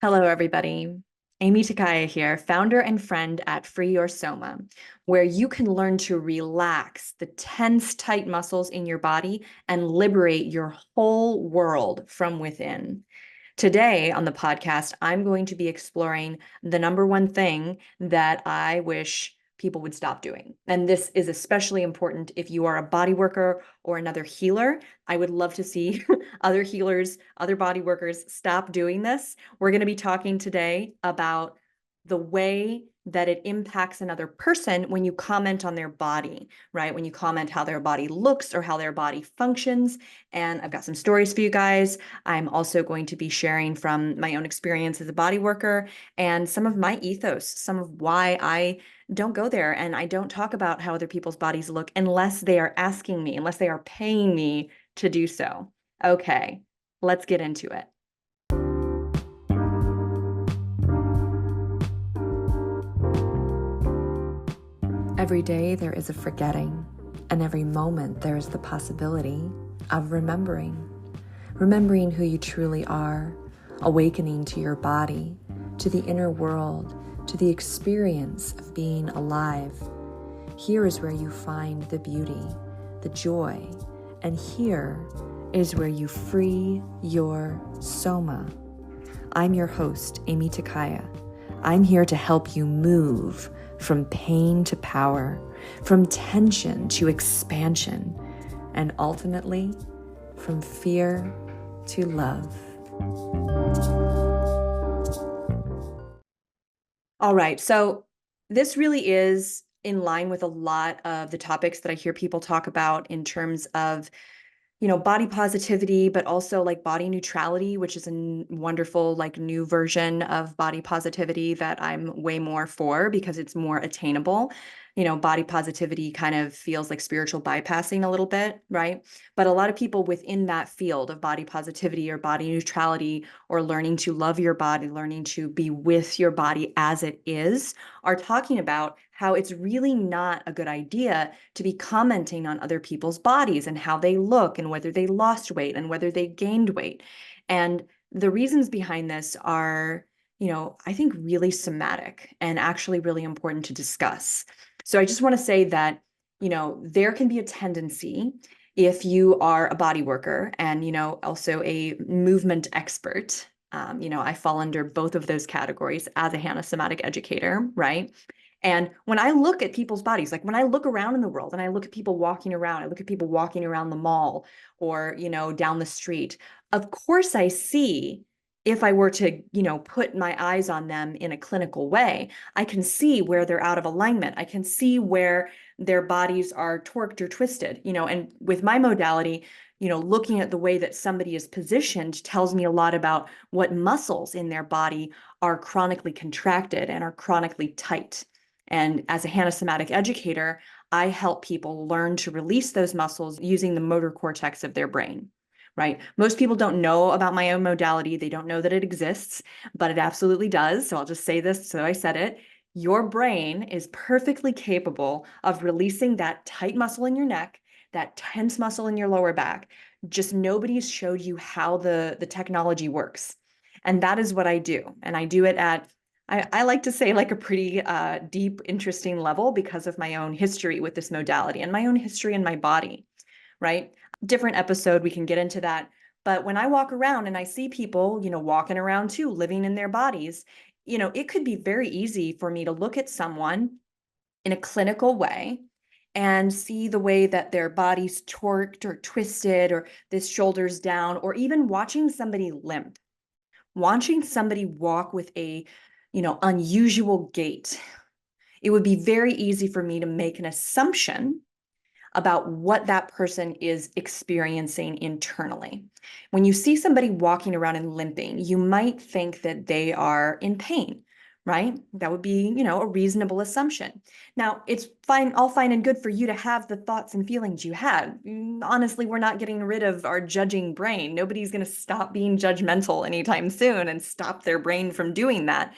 Hello, everybody. Aimee Takaya here, founder and friend at Free Your Soma, where you can learn to relax the tense, tight muscles in your body and liberate your whole world from within. Today on the podcast, I'm going to be exploring the number one thing that I wish people would stop doing. And this is especially important if you are a body worker or another healer. I would love to see other healers, other body workers stop doing this. We're going to be talking today about the way that it impacts another person when you comment on their body, right? When you comment how their body looks or how their body functions. And I've got some stories for you guys. I'm also going to be sharing from my own experience as a body worker and some of my ethos, some of why I don't go there and I don't talk about how other people's bodies look unless they are asking me, unless they are paying me to do so. Okay, let's get into it. Every day there is a forgetting, and every moment there is the possibility of remembering. Remembering who you truly are, awakening to your body, to the inner world, to the experience of being alive. Here is where you find the beauty, the joy, and here is where you free your soma. I'm your host, Aimee Takaya. I'm here to help you move from pain to power, from tension to expansion, and ultimately from fear to love. All right, so this really is in line with a lot of the topics that I hear people talk about in terms of body positivity, but also like body neutrality, which is a wonderful, like new version of body positivity that I'm way more for because it's more attainable. Body positivity kind of feels like spiritual bypassing a little bit, right? But a lot of people within that field of body positivity or body neutrality or learning to love your body, learning to be with your body as it is, are talking about how it's really not a good idea to be commenting on other people's bodies and how they look and whether they lost weight and whether they gained weight. And the reasons behind this are, I think really somatic and actually really important to discuss. So I just want to say that, there can be a tendency if you are a body worker and, also a movement expert. I fall under both of those categories as a Hannah somatic educator, right? And when I look at people's bodies, like when I look around in the world and I look at people walking around, I look at people walking around the mall or, down the street, of course I see if I were to, put my eyes on them in a clinical way, I can see where they're out of alignment. I can see where their bodies are torqued or twisted, and with my modality, looking at the way that somebody is positioned tells me a lot about what muscles in their body are chronically contracted and are chronically tight. And as a Hannah somatic educator, I help people learn to release those muscles using the motor cortex of their brain, right? Most people don't know about my own modality. They don't know that it exists, but it absolutely does. So I'll just say this so I said it. Your brain is perfectly capable of releasing that tight muscle in your neck, that tense muscle in your lower back. Just nobody's showed you how the technology works. And that is what I do. And I do it at I like to say like a pretty deep, interesting level because of my own history with this modality and my own history in my body, right? Different episode, we can get into that. But when I walk around and I see people, walking around too, living in their bodies, it could be very easy for me to look at someone in a clinical way and see the way that their body's torqued or twisted or this shoulder's down, or even watching somebody limp, watching somebody walk with a unusual gait. It would be very easy for me to make an assumption about what that person is experiencing internally. When you see somebody walking around and limping, you might think that they are in pain, right? That would be, a reasonable assumption. Now, it's fine, all fine and good for you to have the thoughts and feelings you had. Honestly, we're not getting rid of our judging brain. Nobody's going to stop being judgmental anytime soon and stop their brain from doing that.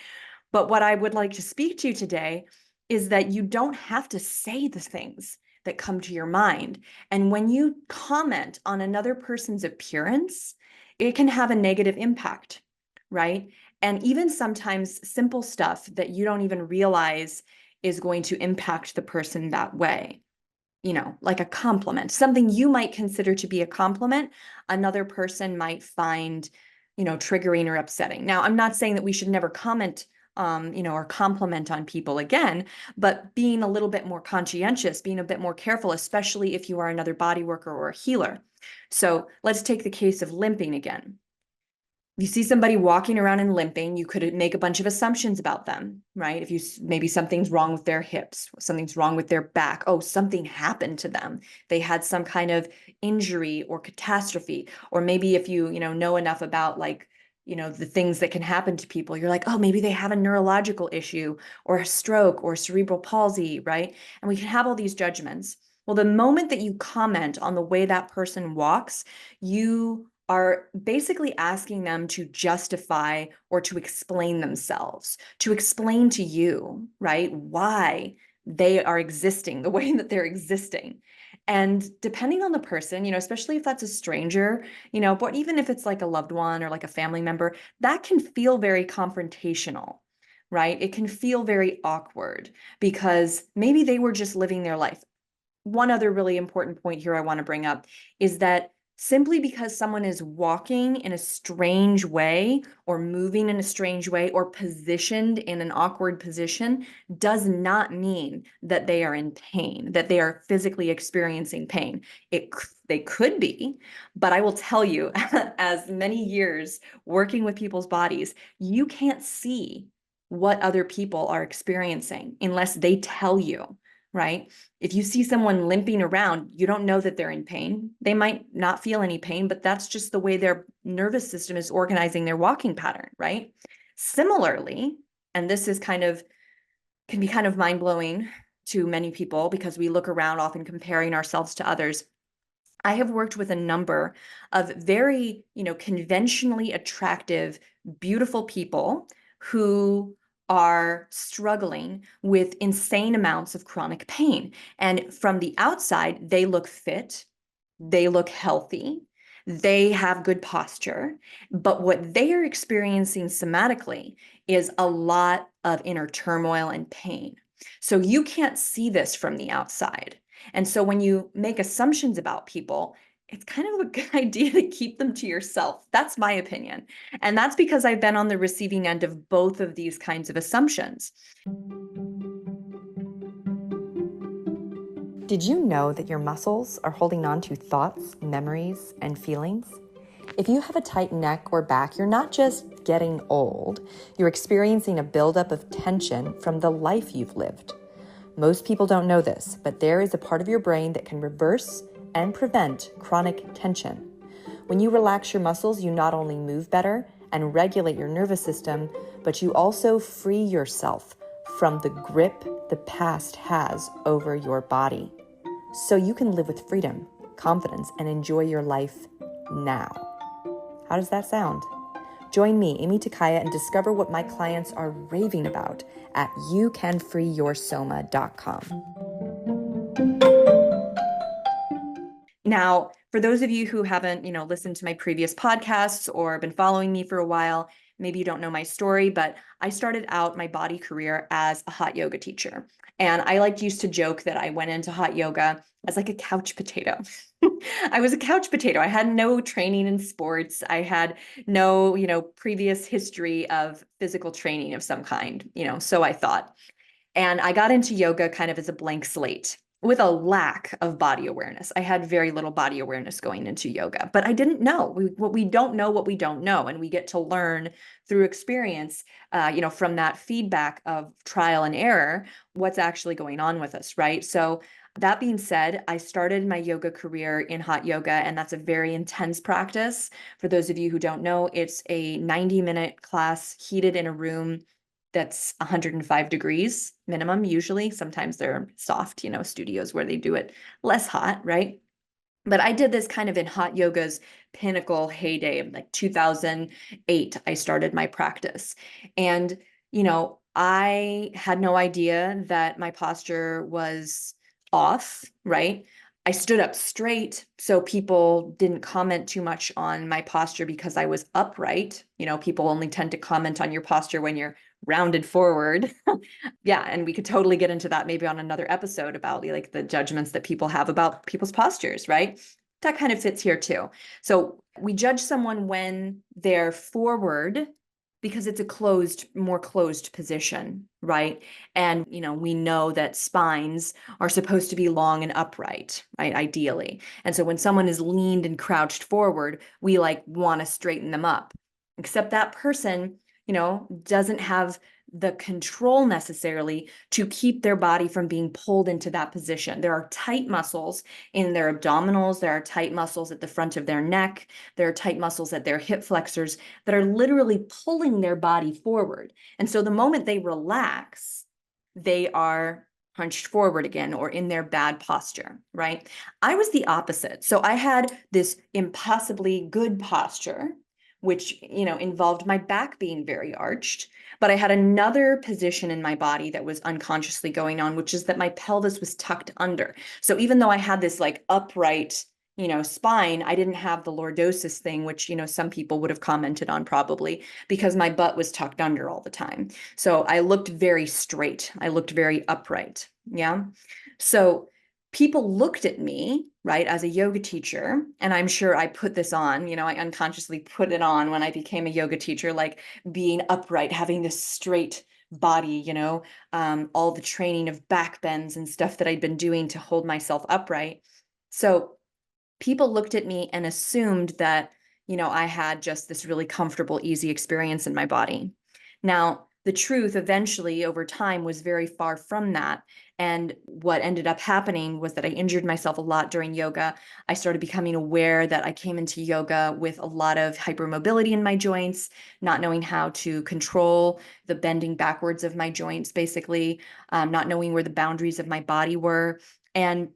But what I would like to speak to today is that you don't have to say the things that come to your mind. And when you comment on another person's appearance, it can have a negative impact, right? And even sometimes simple stuff that you don't even realize is going to impact the person that way. Like a compliment, something you might consider to be a compliment, another person might find, triggering or upsetting. Now, I'm not saying that we should never comment, or compliment on people again, but being a little bit more conscientious, being a bit more careful, especially if you are another body worker or a healer. So let's take the case of limping again. You see somebody walking around and limping, you could make a bunch of assumptions about them, right? If you maybe something's wrong with their hips, something's wrong with their back. Oh, something happened to them. They had some kind of injury or catastrophe. Or maybe if you, know enough about like, the things that can happen to people, you're like, oh, maybe they have a neurological issue or a stroke or cerebral palsy, right? And we can have all these judgments. Well, the moment that you comment on the way that person walks, you are basically asking them to justify or to explain themselves, to explain to you, right, why they are existing the way that they're existing. And depending on the person, especially if that's a stranger, but even if it's like a loved one or like a family member, that can feel very confrontational, right? It can feel very awkward because maybe they were just living their life. One other really important point here I want to bring up is that simply because someone is walking in a strange way or moving in a strange way or positioned in an awkward position does not mean that they are in pain, that they are physically experiencing pain. They could be, but I will tell you, as many years working with people's bodies, you can't see what other people are experiencing unless they tell you, right? If you see someone limping around, you don't know that they're in pain. They might not feel any pain, but that's just the way their nervous system is organizing their walking pattern, right? Similarly, and this is can be kind of mind-blowing to many people because we look around often comparing ourselves to others. I have worked with a number of very, conventionally attractive, beautiful people who are struggling with insane amounts of chronic pain. And from the outside, they look fit, they look healthy, they have good posture. But what they are experiencing somatically is a lot of inner turmoil and pain. So you can't see this from the outside. And so when you make assumptions about people, it's kind of a good idea to keep them to yourself. That's my opinion. And that's because I've been on the receiving end of both of these kinds of assumptions. Did you know that your muscles are holding on to thoughts, memories, and feelings? If you have a tight neck or back, you're not just getting old, you're experiencing a buildup of tension from the life you've lived. Most people don't know this, but there is a part of your brain that can reverse and prevent chronic tension. When you relax your muscles, you not only move better and regulate your nervous system, but you also free yourself from the grip the past has over your body, so you can live with freedom, confidence, and enjoy your life now. How does that sound? Join me, Aimee Takaya, and discover what my clients are raving about at youcanfreeyoursoma.com. Now, for those of you who haven't, listened to my previous podcasts or been following me for a while, maybe you don't know my story, but I started out my body career as a hot yoga teacher. And I used to joke that I went into hot yoga as like a couch potato. I was a couch potato. I had no training in sports. I had no, previous history of physical training of some kind, so I thought. And I got into yoga kind of as a blank slate with a lack of body awareness. I had very little body awareness going into yoga, but I didn't know. We don't know what we don't know. And we get to learn through experience, from that feedback of trial and error, what's actually going on with us, right? So that being said, I started my yoga career in hot yoga, and that's a very intense practice. For those of you who don't know, it's a 90-minute class heated in a room that's 105 degrees minimum, usually. Sometimes they're soft, studios where they do it less hot, right? But I did this kind of in hot yoga's pinnacle heyday of like 2008. I started my practice. And, I had no idea that my posture was off, right? I stood up straight, so people didn't comment too much on my posture because I was upright. People only tend to comment on your posture when you're rounded forward. Yeah, and we could totally get into that maybe on another episode about like the judgments that people have about people's postures, right? That kind of fits here too. So we judge someone when they're forward because it's a more closed position, right? And, we know that spines are supposed to be long and upright, right? Ideally. And so when someone is leaned and crouched forward, we like want to straighten them up. Except that person, doesn't have the control necessarily to keep their body from being pulled into that position. There are tight muscles in their abdominals, there are tight muscles at the front of their neck, there are tight muscles at their hip flexors that are literally pulling their body forward. And so the moment they relax, they are hunched forward again or in their bad posture, right? I was the opposite. So I had this impossibly good posture, which, involved my back being very arched. But I had another position in my body that was unconsciously going on, which is that my pelvis was tucked under. So even though I had this like upright, spine, I didn't have the lordosis thing, which, some people would have commented on probably because my butt was tucked under all the time. So I looked very straight. I looked very upright. Yeah. So people looked at me, right, as a yoga teacher, and I'm sure I put this on, I unconsciously put it on when I became a yoga teacher, like being upright, having this straight body, all the training of back bends and stuff that I'd been doing to hold myself upright. So people looked at me and assumed that, I had just this really comfortable, easy experience in my body. Now, the truth eventually over time was very far from that. And what ended up happening was that I injured myself a lot during yoga. I started becoming aware that I came into yoga with a lot of hypermobility in my joints, not knowing how to control the bending backwards of my joints, basically, not knowing where the boundaries of my body were. And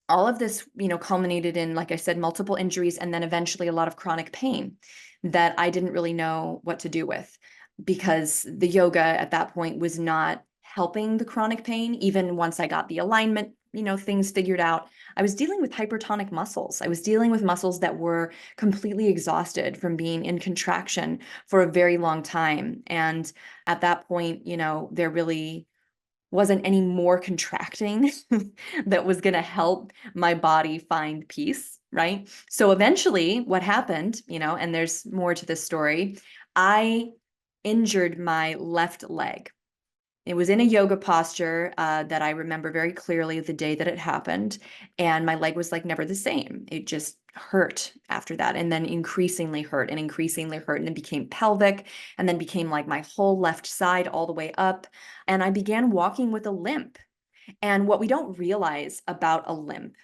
all of this, culminated in, like I said, multiple injuries and then eventually a lot of chronic pain that I didn't really know what to do with because the yoga at that point was not helping the chronic pain. Even once I got the alignment, things figured out, I was dealing with hypertonic muscles. I was dealing with muscles that were completely exhausted from being in contraction for a very long time. And at that point, there really wasn't any more contracting that was going to help my body find peace, right? So eventually what happened, and there's more to this story, I injured my left leg. It was in a yoga posture that I remember very clearly the day that it happened. And my leg was like never the same. It just hurt after that, and then increasingly hurt and increasingly hurt. And it became pelvic and then became like my whole left side all the way up. And I began walking with a limp. And what we don't realize about a limp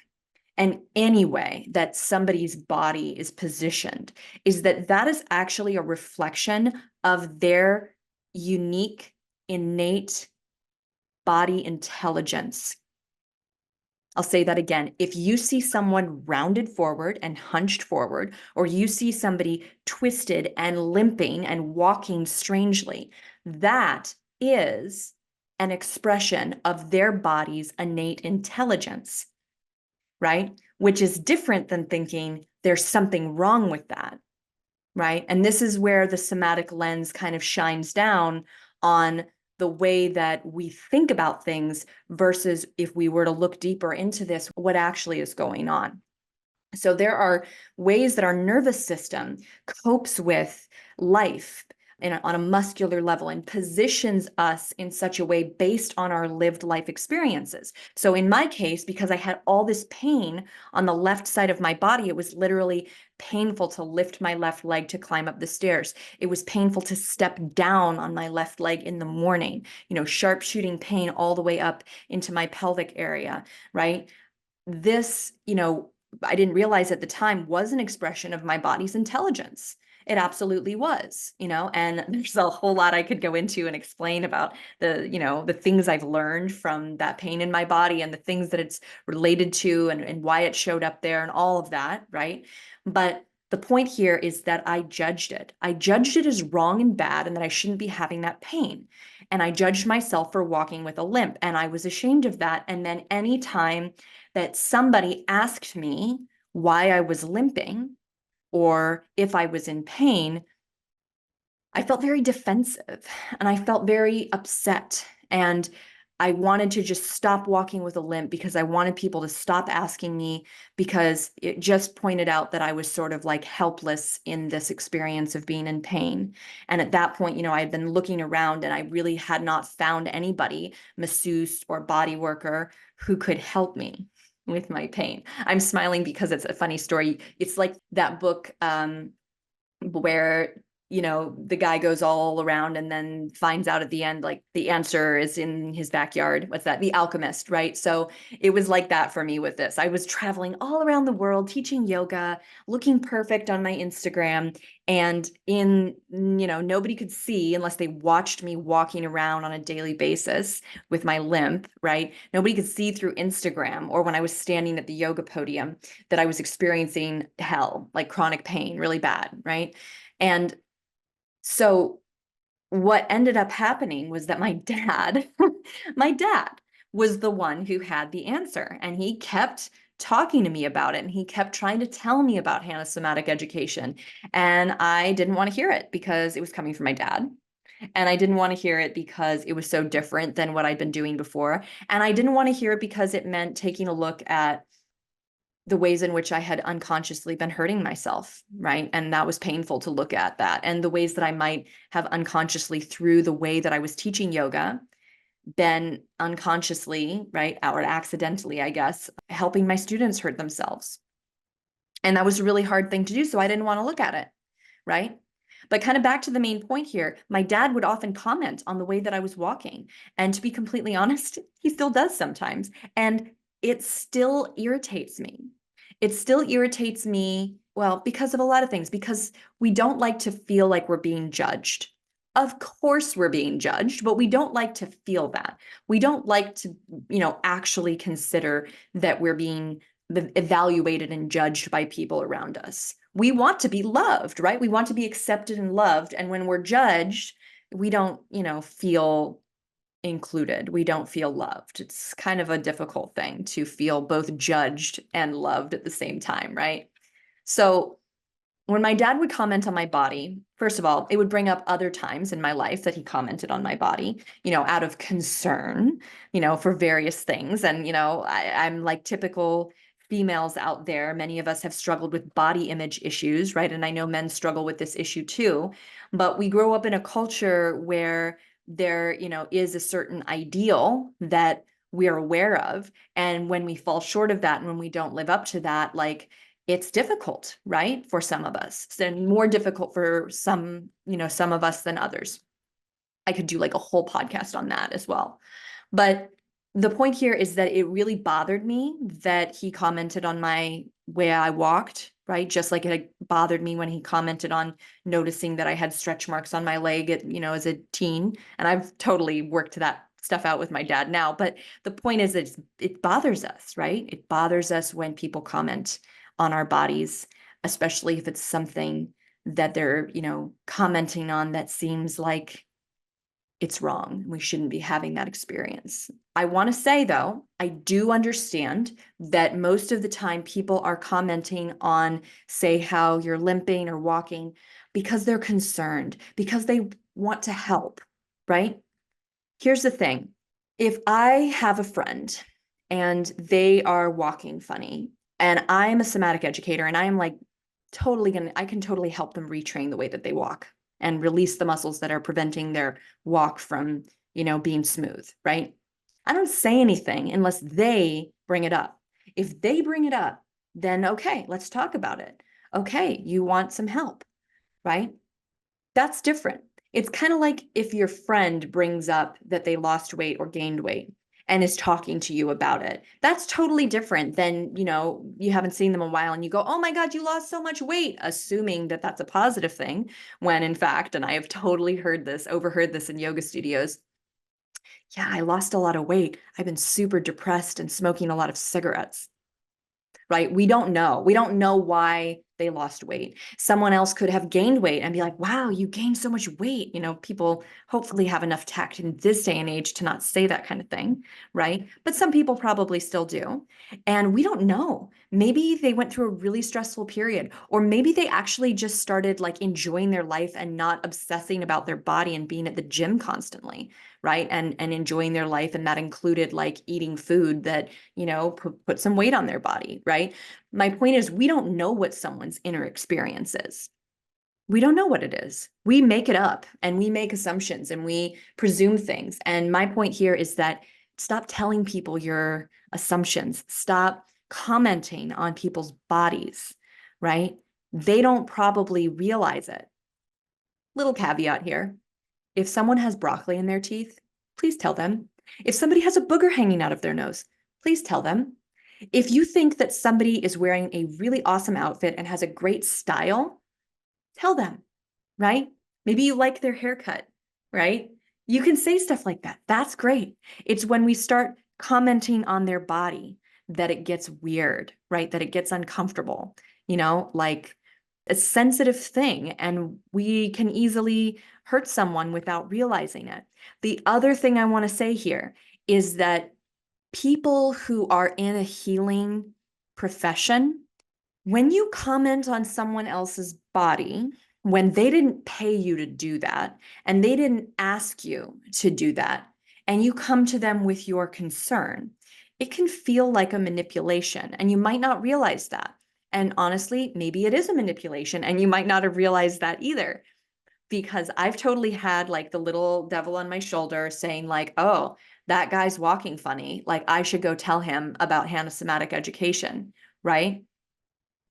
and any way that somebody's body is positioned is that that is actually a reflection of their unique, innate body intelligence. I'll say that again. If you see someone rounded forward and hunched forward, or you see somebody twisted and limping and walking strangely, that is an expression of their body's innate intelligence, right? Which is different than thinking there's something wrong with that, right? And this is where the somatic lens kind of shines down on the way that we think about things versus if we were to look deeper into this, what actually is going on. So there are ways that our nervous system copes with life on a muscular level and positions us in such a way based on our lived life experiences. So in my case, because I had all this pain on the left side of my body, it was literally painful to lift my left leg to climb up the stairs. It was painful to step down on my left leg in the morning, sharp shooting pain all the way up into my pelvic area, right? This, I didn't realize at the time was an expression of my body's intelligence. It absolutely was, and there's a whole lot I could go into and explain about the things I've learned from that pain in my body and the things that it's related to and why it showed up there and all of that, right? But The point here is that I judged it. I judged it as wrong and bad and that I shouldn't be having that pain. And I judged myself for walking with a limp, and I was ashamed of that. And then anytime that somebody asked me why I was limping or if I was in pain, I felt very defensive and I felt very upset. And I wanted to just stop walking with a limp because I wanted people to stop asking me, because it just pointed out that I was sort of like helpless in this experience of being in pain. And at that point, I had been looking around and I really had not found anybody, masseuse or body worker, who could help me with my pain. I'm smiling because it's a funny story. It's like that book, where the guy goes all around and then finds out at the end, like, the answer is in his backyard. What's that? The Alchemist, right? So it was like that for me with this. I was traveling all around the world teaching yoga, looking perfect on my Instagram, and nobody could see unless they watched me walking around on a daily basis with my limp, right? Nobody could see through Instagram or when I was standing at the yoga podium that I was experiencing hell, like chronic pain, really bad, right? And so what ended up happening was that my dad, my dad was the one who had the answer, and he kept talking to me about it, and he kept trying to tell me about somatic education. And I didn't want to hear it because it was coming from my dad. And I didn't want to hear it because it was so different than what I'd been doing before. And I didn't want to hear it because it meant taking a look at the ways in which I had unconsciously been hurting myself, right? And that was painful to look at that. And the ways that I might have unconsciously, through the way that I was teaching yoga, been unconsciously, right, or accidentally, I guess, helping my students hurt themselves. And that was a really hard thing to do. So I didn't want to look at it, right? But kind of back to the main point here, my dad would often comment on the way that I was walking. And to be completely honest, he still does sometimes. And it still irritates me. It still irritates me, well, because of a lot of things, because we don't like to feel like we're being judged. Of course we're being judged, but we don't like to feel that. We don't like to, actually consider that we're being evaluated and judged by people around us. We want to be loved, right? We want to be accepted and loved. And when we're judged, we don't, feel included. We don't feel loved. It's kind of a difficult thing to feel both judged and loved at the same time, right? So when my dad would comment on my body, first of all, it would bring up other times in my life that he commented on my body, out of concern, for various things. And, I'm like typical females out there. Many of us have struggled with body image issues, right? And I know men struggle with this issue too. But we grow up in a culture where there, is a certain ideal that we're aware of. And when we fall short of that and when we don't live up to that, like, it's difficult, right? For some of us, and more difficult for some, some of us than others. I could do like a whole podcast on that as well. But the point here is that it really bothered me that he commented on my way I walked, right? Just like it had bothered me when he commented on noticing that I had stretch marks on my leg as a teen. And I've totally worked that stuff out with my dad now. But the point is that it bothers us, right? It bothers us when people comment on our bodies, especially if it's something that they're, commenting on that seems like it's wrong. We shouldn't be having that experience. I want to say, though, I do understand that most of the time people are commenting on, say, how you're limping or walking because they're concerned, because they want to help, right? Here's the thing. If I have a friend and they are walking funny, and I'm a somatic educator and I am like I can totally help them retrain the way that they walk and release the muscles that are preventing their walk from, being smooth, right? I don't say anything unless they bring it up. If they bring it up, then okay, let's talk about it. Okay, you want some help, right? That's different. It's kind of like if your friend brings up that they lost weight or gained weight and is talking to you about it. That's totally different than, you haven't seen them a while and you go, "Oh my God, you lost so much weight," assuming that that's a positive thing, when in fact, and I have totally overheard this in yoga studios. "Yeah, I lost a lot of weight. I've been super depressed and smoking a lot of cigarettes." Right? We don't know. We don't know why they lost weight. Someone else could have gained weight and be like, wow, you gained so much weight. People hopefully have enough tact in this day and age to not say that kind of thing, right? But some people probably still do. And we don't know. Maybe they went through a really stressful period, or maybe they actually just started like enjoying their life and not obsessing about their body and being at the gym constantly, right? And enjoying their life. And that included like eating food that, put some weight on their body, right? My point is, we don't know what someone's inner experience is. We don't know what it is. We make it up and we make assumptions and we presume things. And my point here is that stop telling people your assumptions. Stop commenting on people's bodies, right? They don't probably realize it. Little caveat here. If someone has broccoli in their teeth, please tell them. If somebody has a booger hanging out of their nose, please tell them. If you think that somebody is wearing a really awesome outfit and has a great style, tell them, right? Maybe you like their haircut, right? You can say stuff like that. That's great. It's when we start commenting on their body that it gets weird, right? That it gets uncomfortable, like a sensitive thing, and we can easily hurt someone without realizing it. The other thing I want to say here is that people who are in a healing profession, when you comment on someone else's body, when they didn't pay you to do that, and they didn't ask you to do that, and you come to them with your concern, it can feel like a manipulation, and you might not realize that. And honestly, maybe it is a manipulation, and you might not have realized that either, because I've totally had like the little devil on my shoulder saying like, oh, that guy's walking funny. Like I should go tell him about hanosomatic education, right?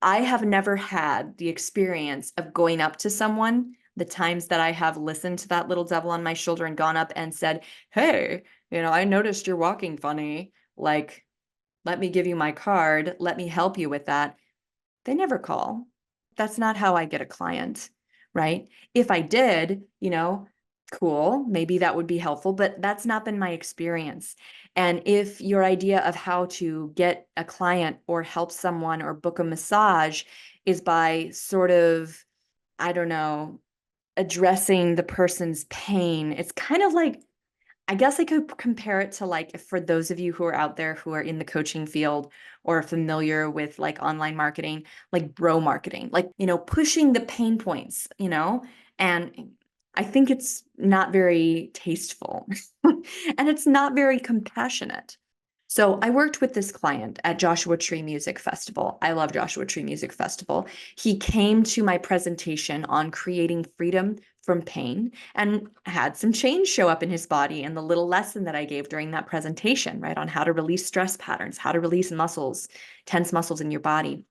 I have never had the experience of going up to someone, the times that I have listened to that little devil on my shoulder and gone up and said, hey, I noticed you're walking funny. Like, let me give you my card. Let me help you with that. They never call. That's not how I get a client, right? If I did, cool, maybe that would be helpful, but that's not been my experience. And if your idea of how to get a client or help someone or book a massage is by sort of, I don't know, addressing the person's pain, it's kind of like, I guess I could compare it to like, for those of you who are out there who are in the coaching field or familiar with like online marketing, like bro marketing, like, pushing the pain points, and I think it's not very tasteful and it's not very compassionate. So I worked with this client at Joshua Tree Music Festival. I love Joshua Tree Music Festival. He came to my presentation on creating freedom from pain and had some change show up in his body, and the little lesson that I gave during that presentation, right, on how to release stress patterns, how to release muscles, tense muscles in your body.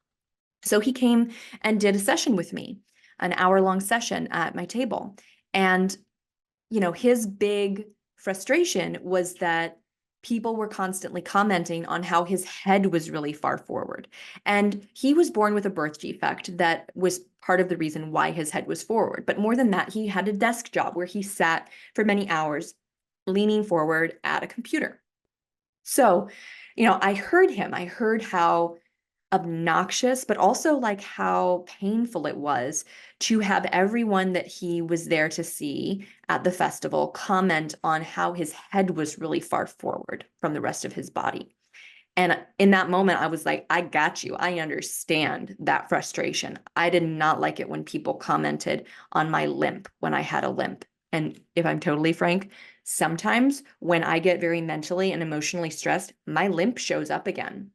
So he came and did a session with me, an hour-long session at my table. And his big frustration was that people were constantly commenting on how his head was really far forward. And he was born with a birth defect that was part of the reason why his head was forward. But more than that, he had a desk job where he sat for many hours leaning forward at a computer. So, I heard him. I heard how obnoxious, but also like how painful it was to have everyone that he was there to see at the festival comment on how his head was really far forward from the rest of his body. And in that moment, I was like, I got you. I understand that frustration. I did not like it when people commented on my limp when I had a limp. And if I'm totally frank, sometimes when I get very mentally and emotionally stressed, my limp shows up again,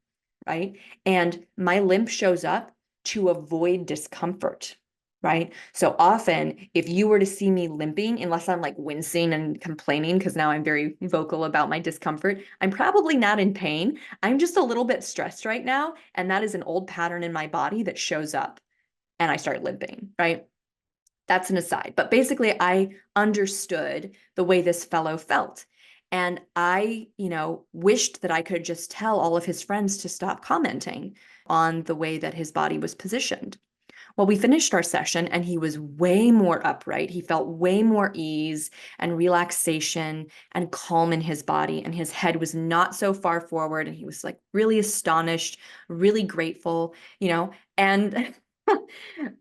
right? And my limp shows up to avoid discomfort, right? So often, if you were to see me limping, unless I'm like wincing and complaining, because now I'm very vocal about my discomfort, I'm probably not in pain. I'm just a little bit stressed right now. And that is an old pattern in my body that shows up and I start limping, right? That's an aside. But basically, I understood the way this fellow felt. And I, wished that I could just tell all of his friends to stop commenting on the way that his body was positioned. Well, we finished our session and he was way more upright. He felt way more ease and relaxation and calm in his body. And his head was not so far forward. And he was like really astonished, really grateful, and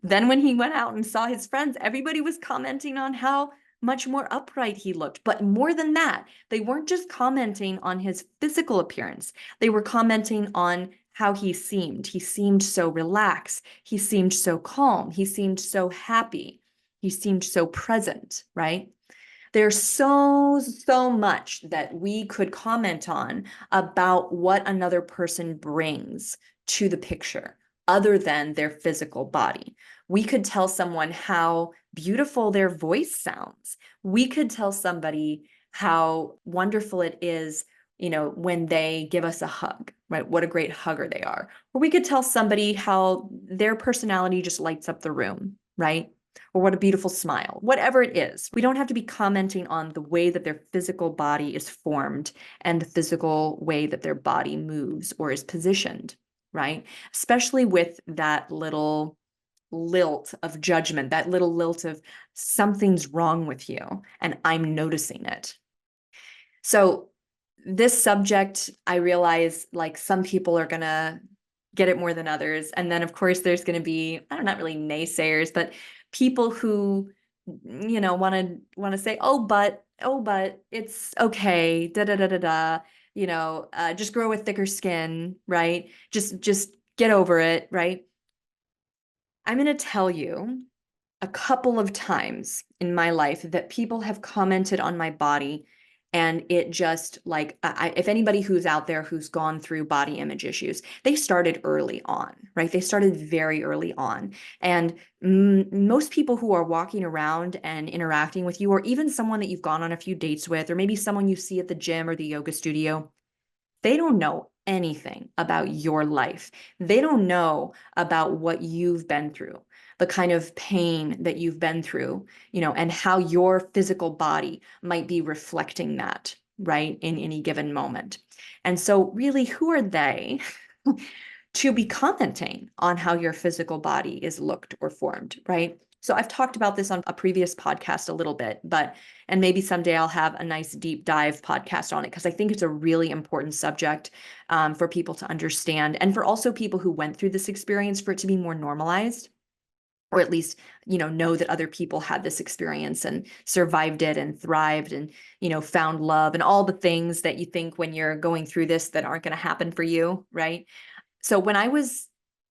Then when he went out and saw his friends, everybody was commenting on how much more upright he looked. But more than that, they weren't just commenting on his physical appearance. They were commenting on how he seemed. He seemed so relaxed. He seemed so calm. He seemed so happy. He seemed so present, right? There's so much that we could comment on about what another person brings to the picture other than their physical body. We could tell someone how beautiful their voice sounds. We could tell somebody how wonderful it is, when they give us a hug, right? What a great hugger they are. Or we could tell somebody how their personality just lights up the room, right? Or what a beautiful smile, whatever it is. We don't have to be commenting on the way that their physical body is formed and the physical way that their body moves or is positioned, right? Especially with that little lilt of judgment, that little lilt of something's wrong with you and I'm noticing it. So this subject, I realize like some people are going to get it more than others. And then of course there's going to be, I don't know, not really naysayers, but people who, want to say, oh, but it's okay, da da da da da, just grow a thicker skin, right? Just get over it, right? I'm going to tell you a couple of times in my life that people have commented on my body and it just like if anybody who's out there who's gone through body image issues, they started early on, right? They started very early on. And most people who are walking around and interacting with you, or even someone that you've gone on a few dates with, or maybe someone you see at the gym or the yoga studio, they don't know anything about your life. They don't know about what you've been through, the kind of pain that you've been through, and how your physical body might be reflecting that, right, in any given moment. And so, really, who are they to be commenting on how your physical body is looked or formed, right? So I've talked about this on a previous podcast a little bit, and maybe someday I'll have a nice deep dive podcast on it because I think it's a really important subject for people to understand and for also people who went through this experience for it to be more normalized, or at least, know that other people had this experience and survived it and thrived and, found love and all the things that you think when you're going through this that aren't going to happen for you, right? So when I was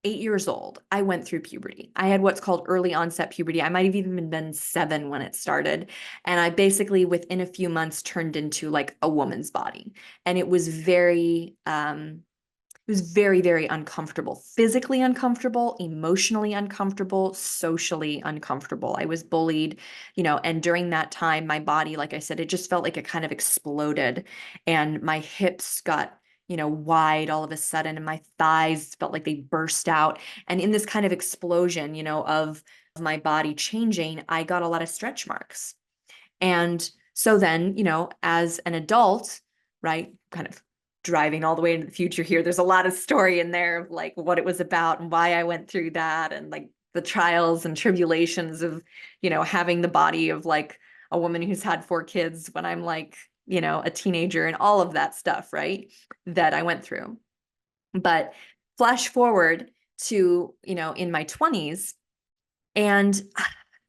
8 years old, I went through puberty. I had what's called early onset puberty. I might have even been 7 when it started. And I basically, within a few months, turned into like a woman's body. And it was very, very uncomfortable, physically uncomfortable, emotionally uncomfortable, socially uncomfortable. I was bullied, and during that time, my body, like I said, it just felt like it kind of exploded and my hips got wide all of a sudden, and my thighs felt like they burst out. And in this kind of explosion, of my body changing, I got a lot of stretch marks. And so then, as an adult, right, kind of driving all the way into the future here, there's a lot of story in there of like what it was about and why I went through that and like the trials and tribulations of, having the body of like a woman who's had 4 kids when I'm like, a teenager and all of that stuff, right, that I went through. But flash forward to, in my 20s, and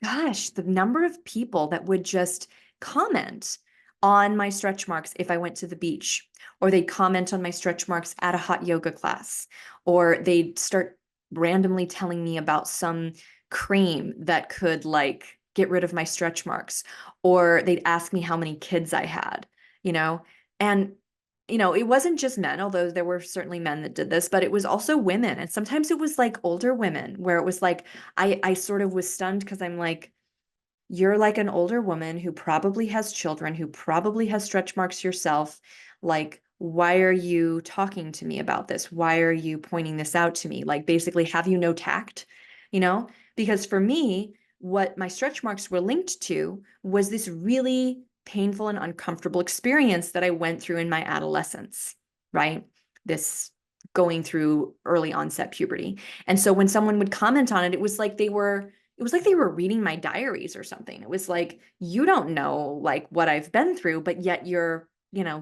gosh, the number of people that would just comment on my stretch marks if I went to the beach, or they'd comment on my stretch marks at a hot yoga class, or they'd start randomly telling me about some cream that could like get rid of my stretch marks, or they'd ask me how many kids I had, you know, and it wasn't just men, although there were certainly men that did this, but it was also women. And sometimes it was like older women where it was like, I sort of was stunned because I'm like, you're like an older woman who probably has children, who probably has stretch marks yourself. Like, why are you talking to me about this? Why are you pointing this out to me? Like, basically, have you no tact? Because for me, what my stretch marks were linked to was this really painful and uncomfortable experience that I went through in my adolescence, right? This going through early onset puberty. And so when someone would comment on it, it was like they were reading my diaries or something. It was like, you don't know like what I've been through, but yet you're,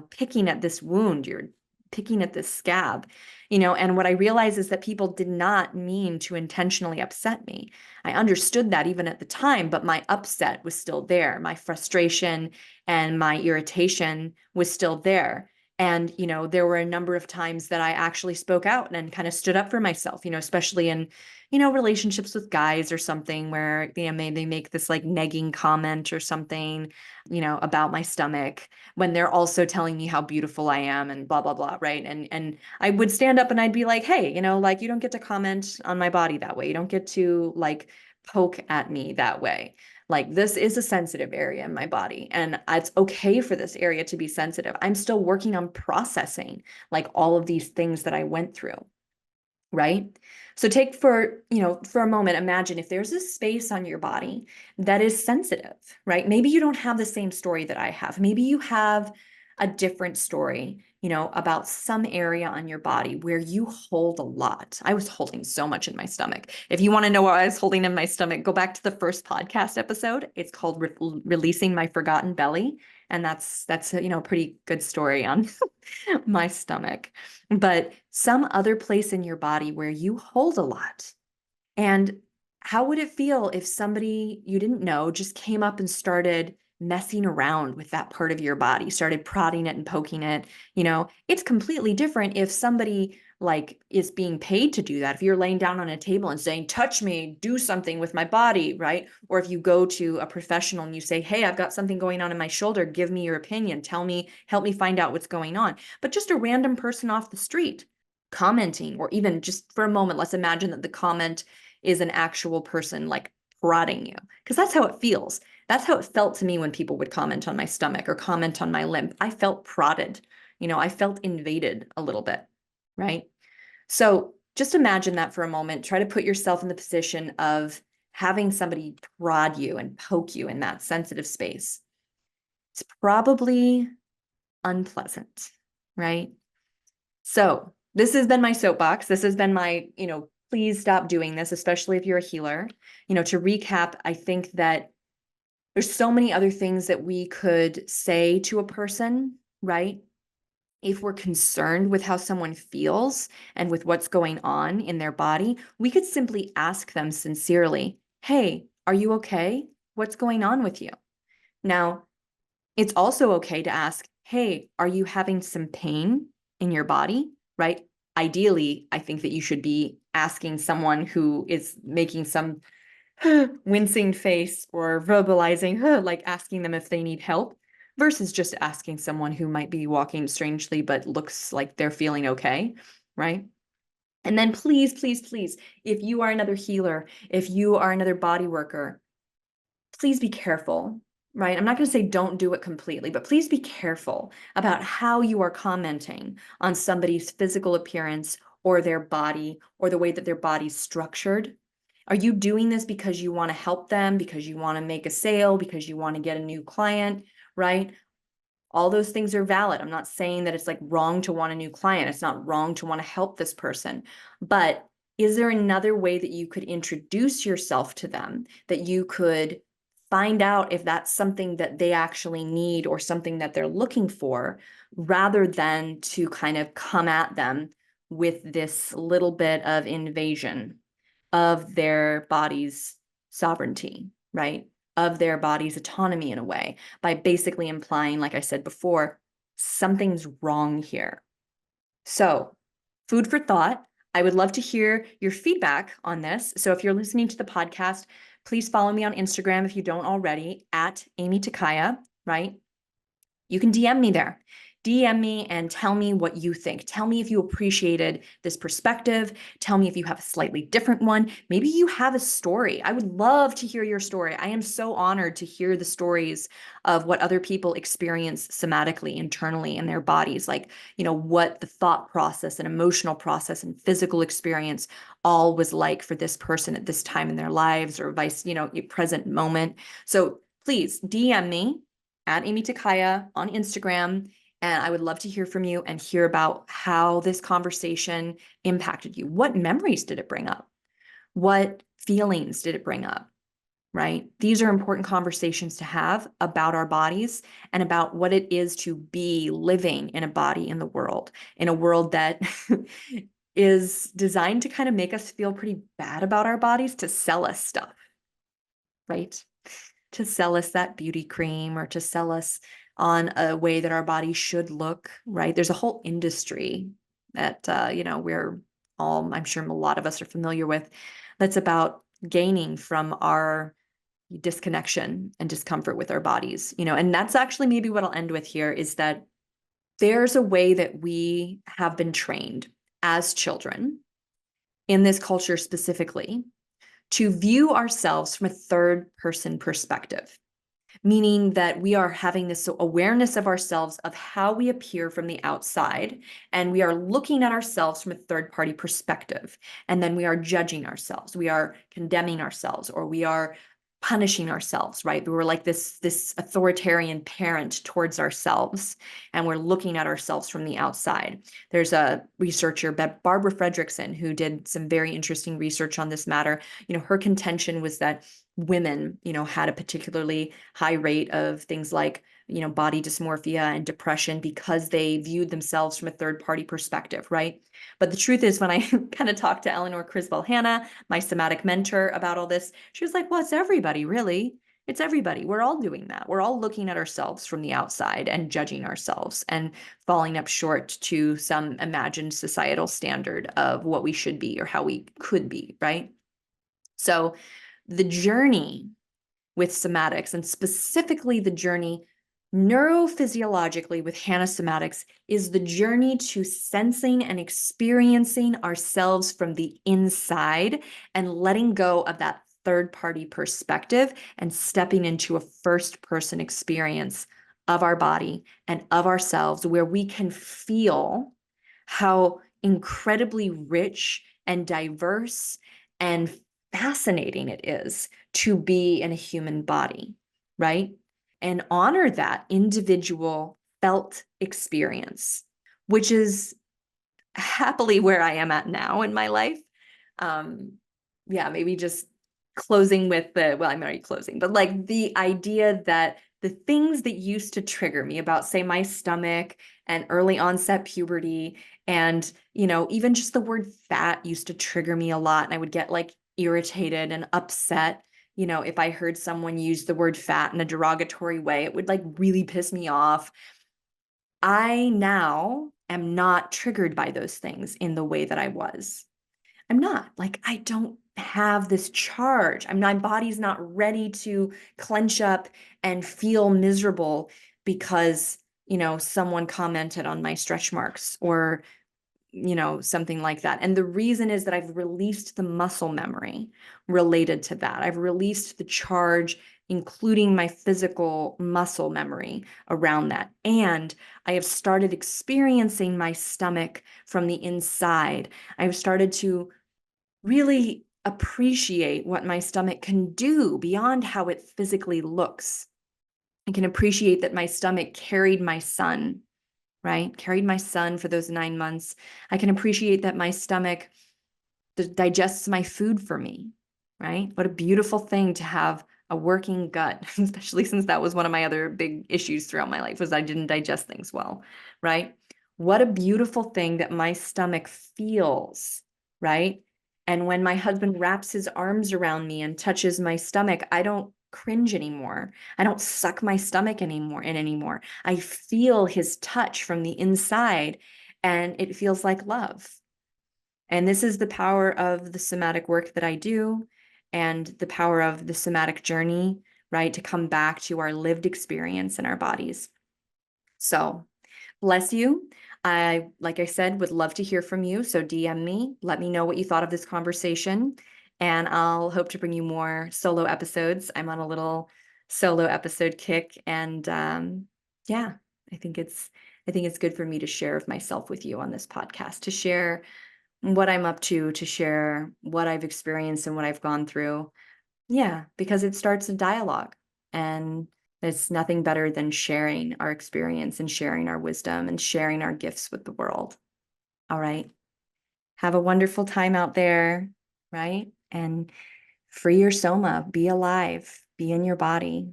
picking at this wound. You're picking at this scab, and what I realized is that people did not mean to intentionally upset me. I understood that even at the time, but my upset was still there. My frustration and my irritation was still there. And, there were a number of times that I actually spoke out and kind of stood up for myself, especially in, relationships with guys or something where, they make this like negging comment or something, about my stomach when they're also telling me how beautiful I am and blah, blah, blah. Right. And I would stand up and I'd be like, hey, like you don't get to comment on my body that way. You don't get to like poke at me that way. Like this is a sensitive area in my body and it's okay for this area to be sensitive. I'm still working on processing like all of these things that I went through. Right? So take for a moment, imagine if there's a space on your body that is sensitive, right? Maybe you don't have the same story that I have. Maybe you have a different story, about some area on your body where you hold a lot. I was holding so much in my stomach. If you want to know what I was holding in my stomach, go back to the first podcast episode. It's called Releasing My Forgotten Belly. And that's a pretty good story on my stomach. But some other place in your body where you hold a lot. And how would it feel if somebody you didn't know just came up and started messing around with that part of your body, started prodding it and poking it? It's completely different if somebody like is being paid to do that. If you're laying down on a table and saying, touch me, do something with my body, right? Or if you go to a professional and you say, hey, I've got something going on in my shoulder, give me your opinion, tell me, help me find out what's going on. But just a random person off the street commenting, or even just for a moment, let's imagine that the comment is an actual person like prodding you, because that's how it feels. That's how it felt to me when people would comment on my stomach or comment on my limp. I felt prodded, I felt invaded a little bit, right? So just imagine that for a moment. Try to put yourself in the position of having somebody prod you and poke you in that sensitive space. It's probably unpleasant, right? So this has been my soapbox. This has been my, please stop doing this, especially if you're a healer. To recap, I think that there's so many other things that we could say to a person, right? If we're concerned with how someone feels and with what's going on in their body, we could simply ask them sincerely, hey, are you okay? What's going on with you? Now, it's also okay to ask, hey, are you having some pain in your body, right? Ideally, I think that you should be asking someone who is making some wincing face or verbalizing, like asking them if they need help, versus just asking someone who might be walking strangely but looks like they're feeling okay, right? And then please, please, please, if you are another healer, if you are another body worker, please be careful, right? I'm not going to say don't do it completely, but please be careful about how you are commenting on somebody's physical appearance or their body or the way that their body's structured. Are you doing this because you want to help them, because you want to make a sale, because you want to get a new client, right? All those things are valid. I'm not saying that it's like wrong to want a new client. It's not wrong to want to help this person. But is there another way that you could introduce yourself to them, that you could find out if that's something that they actually need or something that they're looking for, rather than to kind of come at them with this little bit of invasion of their body's sovereignty, right? Of their body's autonomy in a way, by basically implying, like I said before, something's wrong here. So, food for thought. I would love to hear your feedback on this. So if you're listening to the podcast, please follow me on Instagram if you don't already, at Aimee Takaya, right? You can DM me there. DM me and tell me what you think. Tell me if you appreciated this perspective. Tell me if you have a slightly different one. Maybe you have a story. I would love to hear your story. I am so honored to hear the stories of what other people experience somatically, internally in their bodies, like, what the thought process and emotional process and physical experience all was like for this person at this time in their lives, or vice, present moment. So please DM me at Aimee Takaya on Instagram. And I would love to hear from you and hear about how this conversation impacted you. What memories did it bring up? What feelings did it bring up? right? These are important conversations to have about our bodies and about what it is to be living in a body in the world, in a world that is designed to kind of make us feel pretty bad about our bodies, to sell us stuff, right? To sell us that beauty cream, or to sell us on a way that our body should look, right? There's a whole industry that, we're all, I'm sure a lot of us are familiar with, that's about gaining from our disconnection and discomfort with our bodies, and that's actually maybe what I'll end with here, is that there's a way that we have been trained as children in this culture specifically to view ourselves from a third person perspective, meaning that we are having this awareness of ourselves, of how we appear from the outside, and we are looking at ourselves from a third party perspective. And then we are judging ourselves, we are condemning ourselves, or we are punishing ourselves, right? We're like this authoritarian parent towards ourselves, and we're looking at ourselves from the outside. There's a researcher, Barbara Fredrickson, who did some very interesting research on this matter. Her contention was that women, had a particularly high rate of things like, body dysmorphia and depression because they viewed themselves from a third party perspective, right? But the truth is, when I kind of talked to Eleanor Criswell Hanna, my somatic mentor, about all this, she was like, well, it's everybody, really. It's everybody. We're all doing that. We're all looking at ourselves from the outside and judging ourselves and falling up short to some imagined societal standard of what we should be or how we could be, right? So the journey with somatics, and specifically the journey neurophysiologically with Hanna somatics, is the journey to sensing and experiencing ourselves from the inside and letting go of that third party perspective and stepping into a first person experience of our body and of ourselves, where we can feel how incredibly rich and diverse and fascinating it is to be in a human body, right? And honor that individual felt experience, which is happily where I am at now in my life. Yeah, maybe just closing with I'm already closing, but like the idea that the things that used to trigger me about, say, my stomach and early onset puberty, and, even just the word fat used to trigger me a lot. And I would get like irritated and upset. If I heard someone use the word fat in a derogatory way, it would like really piss me off. I now am not triggered by those things in the way that I was. I'm not. Like, I don't have this charge. My body's not ready to clench up and feel miserable because, someone commented on my stretch marks, or, something like that. And the reason is that I've released the muscle memory related to that. I've released the charge, including my physical muscle memory around that. And I have started experiencing my stomach from the inside. I've started to really appreciate what my stomach can do beyond how it physically looks. I can appreciate that my stomach carried my son, right? Carried my son for those 9 months. I can appreciate that my stomach digests my food for me, right? What a beautiful thing to have a working gut, especially since that was one of my other big issues throughout my life, was I didn't digest things well, right? What a beautiful thing that my stomach feels, right? And when my husband wraps his arms around me and touches my stomach, I don't cringe anymore. I don't suck my stomach anymore. I feel his touch from the inside, and it feels like love. And this is the power of the somatic work that I do, and the power of the somatic journey, right? To come back to our lived experience in our bodies. So, bless you. Like I said, would love to hear from you. So DM me, let me know what you thought of this conversation, and I'll hope to bring you more solo episodes. I'm on a little solo episode kick, and yeah, I think it's good for me to share of myself with you on this podcast, to share what I'm up to share what I've experienced and what I've gone through. Yeah, because it starts a dialogue, and it's nothing better than sharing our experience and sharing our wisdom and sharing our gifts with the world. All right. Have a wonderful time out there, right? And Free your soma, be alive, be in your body.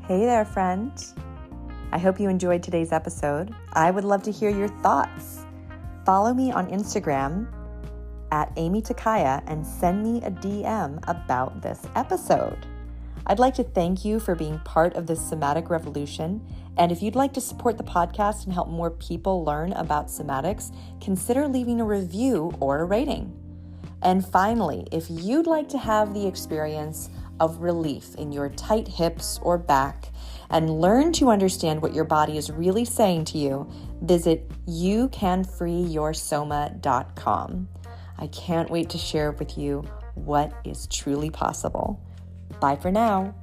Hey there, friend. I hope you enjoyed today's episode. I would love to hear your thoughts. Follow me on Instagram at Aimee Takaya and send me a DM about this episode. I'd like to thank you for being part of this somatic revolution. And if you'd like to support the podcast and help more people learn about somatics, consider leaving a review or a rating. And finally, if you'd like to have the experience of relief in your tight hips or back and learn to understand what your body is really saying to you, visit youcanfreeyoursoma.com. I can't wait to share with you what is truly possible. Bye for now.